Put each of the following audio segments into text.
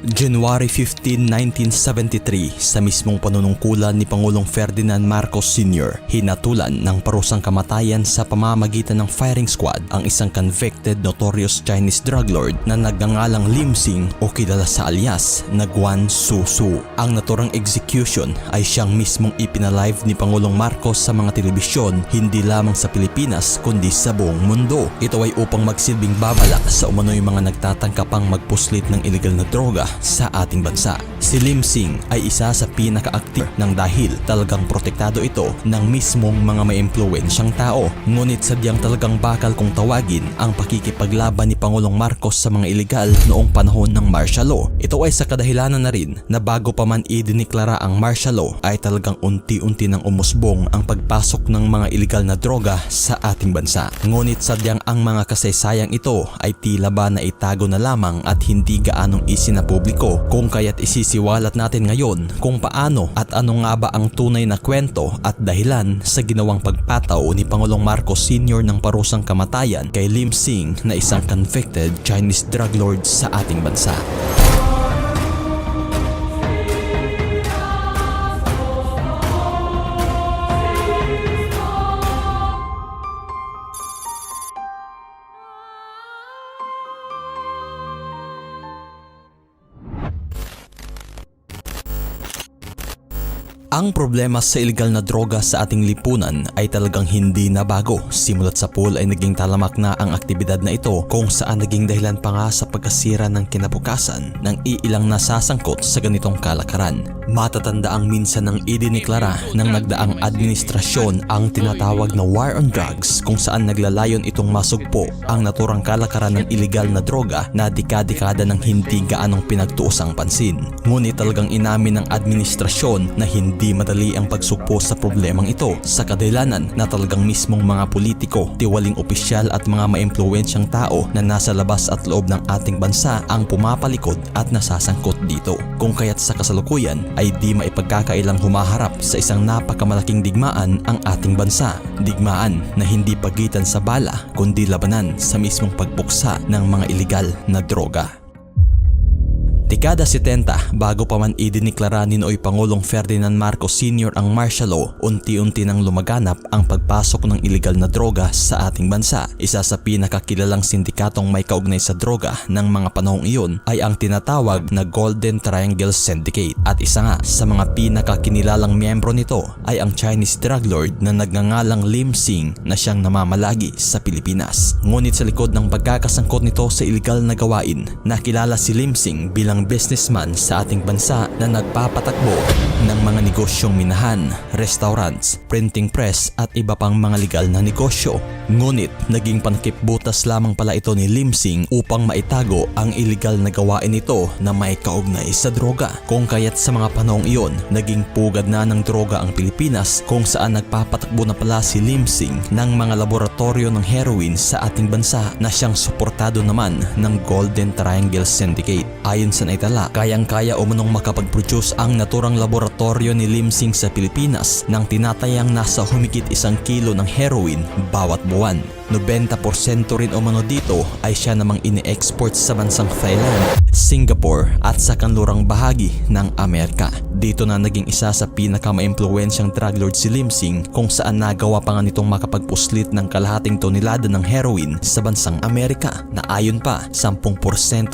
January 15, 1973, sa mismong panunungkulan ni Pangulong Ferdinand Marcos Sr., hinatulan ng parusang kamatayan sa pamamagitan ng firing squad ang isang convicted notorious Chinese drug lord na nagngangalang Lim Sing o kilala sa alias na Guan Susu. Ang naturang execution ay siyang mismong ipinalive ni Pangulong Marcos sa mga telebisyon hindi lamang sa Pilipinas kundi sa buong mundo. Ito ay upang magsilbing babala sa umano'y mga nagtatangkapang magpuslit ng illegal na droga sa ating bansa. Si Lim Sing ay isa sa pinaka-aktif ng dahil talagang protektado ito ng mismong mga may impluwensyang tao. Ngunit sadyang talagang bakal kung tawagin ang pakikipaglaban ni Pangulong Marcos sa mga iligal noong panahon ng martial law. Ito ay sa kadahilanan na rin na bago pa man idiniklara ang martial law ay talagang unti-unti nang umusbong ang pagpasok ng mga iligal na droga sa ating bansa. Ngunit sadyang ang mga kasaysayang ito ay tila ba na itago na lamang at hindi gaanong isinapubliko, kung kaya't isisiwalat natin ngayon kung paano at ano nga ba ang tunay na kwento at dahilan sa ginawang pagpataw ni Pangulong Marcos Sr. ng parusang kamatayan kay Lim Sing na isang convicted Chinese drug lord sa ating bansa. Ang problema sa illegal na droga sa ating lipunan ay talagang hindi na bago. Simulat sa pool ay naging talamak na ang aktibidad na ito kung saan naging dahilan pa nga sa pagkasira ng kinabukasan ng iilang nasasangkot sa ganitong kalakaran. Matatanda ang minsan ng idiniklara ng nagdaang administrasyon ang tinatawag na war on drugs kung saan naglalayon itong masugpo ang naturang kalakaran ng illegal na droga na dekada-dekada ng hindi gaanong pinagtuusang pansin. Ngunit talagang inamin ng administrasyon na hindi madali ang pagsugpo sa problemang ito sa kadahilanan na talagang mismong mga politiko, tiwaling opisyal at mga maimpluwensyang tao na nasa labas at loob ng ating bansa ang pumapalikod at nasasangkot dito. Kung kaya't sa kasalukuyan ay di maipagkakailang humaharap sa isang napakamalaking digmaan ang ating bansa. Digmaan na hindi pagitan sa bala kundi labanan sa mismong pagbuksa ng mga iligal na droga. Dekada 70 bago pa man idiniklara ni Noy Pangulong Ferdinand Marcos Sr. ang martial law, unti-unti nang lumaganap ang pagpasok ng iligal na droga sa ating bansa. Isa sa pinakakilalang sindikatong may kaugnay sa droga ng mga panahong iyon ay ang tinatawag na Golden Triangle Syndicate, at isa nga sa mga pinakakinilalang miyembro nito ay ang Chinese drug lord na nagngangalang Lim Sing na siyang namamalagi sa Pilipinas. Ngunit sa likod ng pagkakasangkot nito sa iligal na gawain, nakilala si Lim Sing bilang businessman sa ating bansa na nagpapatakbo ng mga negosyong minahan, restaurants, printing press at iba pang mga legal na negosyo. Ngunit naging pankipbutas lamang pala ito ni Lim Sing upang maitago ang illegal na gawain nito na may kaugnay sa droga. Kung kaya't sa mga panahong iyon, naging pugad na ng droga ang Pilipinas kung saan nagpapatakbo na pala si Lim Sing ng mga laboratorio ng heroin sa ating bansa na siyang suportado naman ng Golden Triangle Syndicate. Ayon sa naitala, kayang-kaya umunong makapag-produce ang naturang laboratorio ni Lim Sing sa Pilipinas ng tinatayang nasa humigit 1 kilo ng heroin bawat buwan. 90% rin umano dito ay siya namang ini-export sa bansang Thailand, Singapore at sa kanlurang bahagi ng Amerika. Dito na naging isa sa pinaka-maimpluwensyang drug lord si Lim Sing kung saan nagawa pa nga nitong makapagpuslit ng kalahating tonelada ng heroin sa bansang Amerika, na ayon pa 10%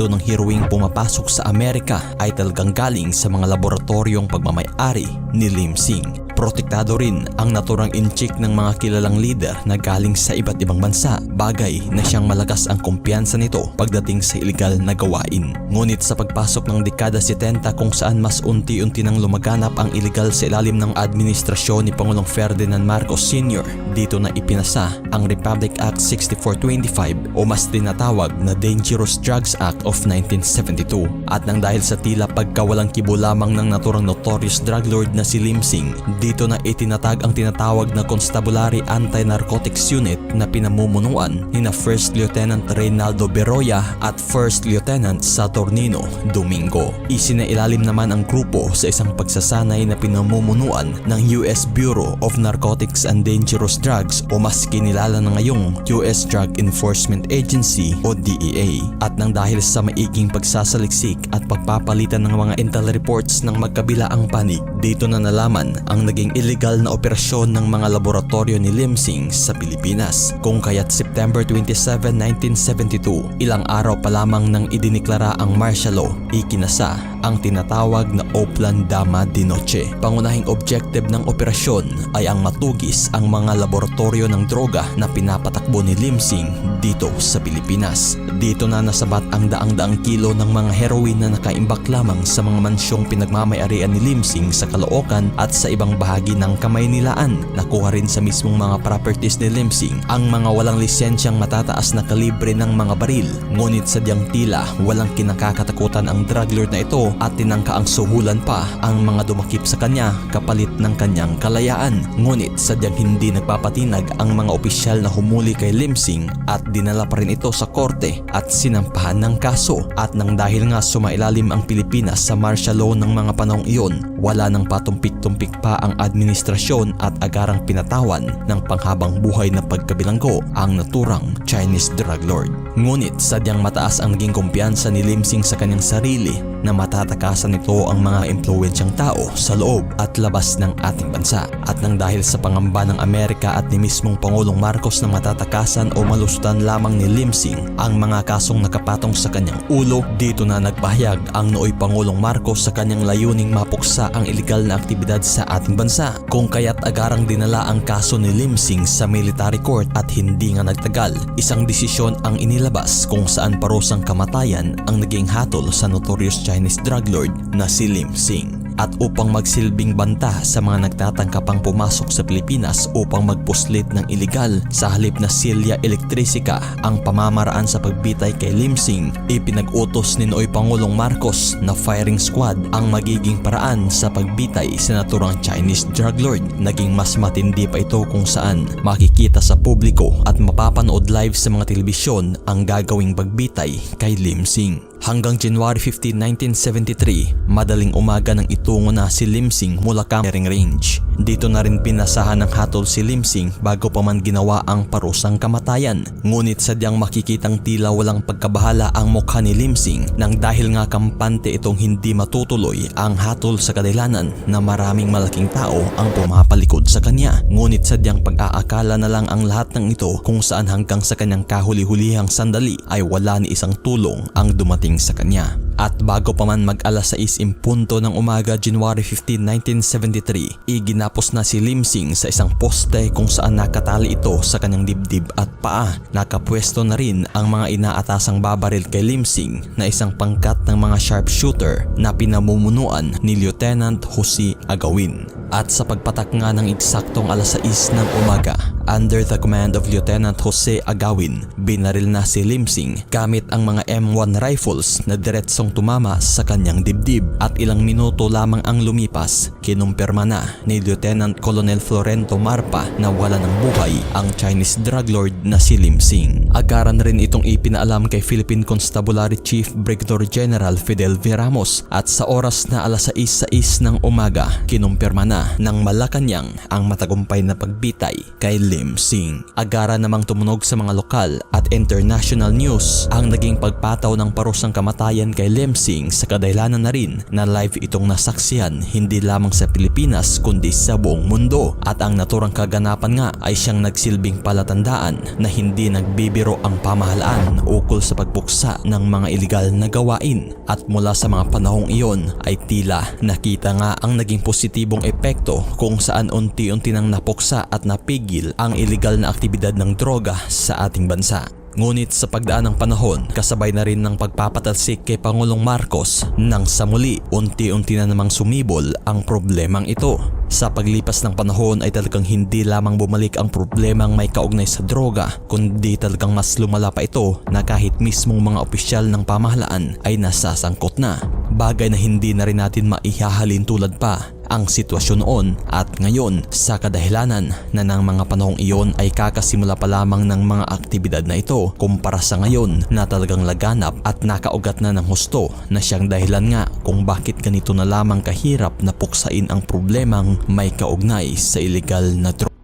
ng heroin pumapasok sa Amerika ay talagang galing sa mga laboratoryong pagmamay-ari ni Lim Sing. Protektado rin ang naturang inchik ng mga kilalang leader na galing sa iba't ibang bansa, bagay na siyang malakas ang kumpiyansa nito pagdating sa iligal na gawain. Ngunit sa pagpasok ng dekada 70 kung saan mas unti-unti nang lumaganap ang iligal sa ilalim ng administrasyon ni Pangulong Ferdinand Marcos Sr., dito na ipinasa ang Republic Act 6425 o mas tinatawag na Dangerous Drugs Act of 1972. At nang dahil sa tila pagkawalang kibo lamang ng naturang notorious drug lord na si Lim Sing, Dito na itinatag ang tinatawag na Constabulary Anti-Narcotics Unit na pinamumunuan ni na First Lieutenant Reynaldo Beroya at First Lieutenant Saturnino Domingo. Isinailalim naman ang grupo sa isang pagsasanay na pinamumunuan ng US Bureau of Narcotics and Dangerous Drugs o mas kinilala na ngayong US Drug Enforcement Agency o DEA. At nang dahil sa maiging pagsasaliksik at pagpapalitan ng mga intel reports ng magkabilaang panig, dito na nalaman ang naging illegal na operasyon ng mga laboratorio ni Lim Sing sa Pilipinas. Kung kaya't September 27, 1972, ilang araw pa lamang nang idiniklara ang martial law, ikinasa ang tinatawag na Oplan Dama de Noche. Pangunahing objective ng operasyon ay ang matugis ang mga laboratorio ng droga na pinapatakbo ni Lim Sing dito sa Pilipinas. Dito na nasabat ang daang-daang kilo ng mga heroin na nakaimbak lamang sa mga mansyong pinagmamay-arian ni Lim Sing sa Caloocan at sa ibang bahagi ng Kamaynilaan. Nakuha rin sa mismong mga properties ni Lim Sing ang mga walang lisensyang matataas na kalibre ng mga baril. Ngunit sadyang tila walang kinakakatakutan ang drug lord na ito at tinangkaang suhulan pa ang mga dumakip sa kanya kapalit ng kanyang kalayaan. Ngunit sadyang hindi nagpapatinag ang mga opisyal na humuli kay Lim Sing at dinala pa rin ito sa korte at sinampahan ng kaso. At nang dahil nga sumailalim ang Pilipinas sa martial law ng mga panahong iyon, wala nang patumpik-tumpik pa ang administrasyon at agarang pinatawan ng panghabang buhay na pagkabilanggo ang naturang Chinese drug lord. Ngunit sadyang mataas ang naging kumpiyansa ni Lim Sing sa kanyang sarili na matatakasan nito ang mga impluwensyang tao sa loob at labas ng ating bansa. At nang dahil sa pangamba ng Amerika at ni mismong Pangulong Marcos na matatakasan o malusutan lamang ni Lim Sing ang mga kasong nakapatong sa kanyang ulo, dito na nagpahayag ang nooy Pangulong Marcos sa kanyang layuning mapuksa ang iligal na aktibidad sa ating bansa. Kung kaya't agarang dinala ang kaso ni Lim Sing sa military court at hindi nga nagtagal, isang desisyon ang inilabas kung saan parusang kamatayan ang naging hatol sa notorious Chinese drug lord na si Lim Sing. At upang magsilbing banta sa mga nagtatangkapang pumasok sa Pilipinas upang magpuslit ng iligal sa halip na silya elektrika ang pamamaraan sa pagbitay kay Lim Sing, ipinag-utos ni nooy Pangulong Marcos na firing squad ang magiging paraan sa pagbitay sa naturang Chinese drug lord. Naging mas matindi pa ito kung saan makikita sa publiko at mapapanood live sa mga telebisyon ang gagawing pagbitay kay Lim Sing. Hanggang January 15, 1973, madaling umaga nang itungo na si Lim Sing mula firing range. Dito na rin pinasahan ng hatol si Lim Sing bago pa man ginawa ang parusang kamatayan. Ngunit sadyang makikitang tila walang pagkabahala ang mukha ni Lim Sing nang dahil nga kampante itong hindi matutuloy ang hatol sa kadahilanan na maraming malaking tao ang pumapalikod sa kanya. Ngunit sadyang pag-aakala na lang ang lahat ng ito kung saan hanggang sa kanyang kahuli-hulihang sandali ay wala ni isang tulong ang dumating sa kanya. At bago pa man mag-alas 6 ng umaga January 15, 1973, iginapos na si Lim Sing sa isang poste kung saan nakatali ito sa kanyang dibdib at paa. Nakapwesto na rin ang mga inaatasang babaril kay Lim Sing na isang pangkat ng mga sharpshooter na pinamumunuan ni Lieutenant Jose Agawin. At sa pagpatak nga ng eksaktong alas 6 ng umaga, under the command of Lieutenant Jose Agawin, binaril na si Lim Sing gamit ang mga M1 rifles na diretsong tumama sa kanyang dibdib. At ilang minuto lamang ang lumipas, kinumpirma na ni Lieutenant Colonel Florento Marpa na wala ng buhay ang Chinese drug lord na si Lim Sing. Agaran rin itong ipinaalam kay Philippine Constabulary Chief Brigadier General Fidel V. Ramos at sa oras na alas 6 ng umaga, kinumpirma na ng Malacanang ang matagumpay na pagbitay kay Lim Sing. Agara namang tumunog sa mga lokal at international news ang naging pagpataw ng parusang kamatayan kay Lim Sing sa kadahilanan na rin na live itong nasaksihan hindi lamang sa Pilipinas kundi sa buong mundo. At ang naturang kaganapan nga ay siyang nagsilbing palatandaan na hindi nagbibiro ang pamahalaan ukol sa pagbuksa ng mga iligal na gawain. At mula sa mga panahong iyon ay tila nakita nga ang naging positibong epekto kung saan unti-unti nang napuksa at napigil ang iligal na aktibidad ng droga sa ating bansa. Ngunit sa pagdaan ng panahon, kasabay na rin ng pagpapatalsik kay Pangulong Marcos nang sa muli unti-unti na namang sumibol ang problemang ito. Sa paglipas ng panahon ay talagang hindi lamang bumalik ang problemang may kaugnay sa droga, kundi talagang mas lumala pa ito na kahit mismong mga opisyal ng pamahalaan ay nasasangkot na. Bagay na hindi na rin natin maihahalin tulad pa ang sitwasyon noon at ngayon sa kadahilanan na ng mga panahong iyon ay kakasimula pa lamang ng mga aktibidad na ito kumpara sa ngayon na talagang laganap at nakaugat na ng husto na siyang dahilan nga kung bakit ganito na lamang kahirap na puksain ang problemang may kaugnay sa illegal na droga.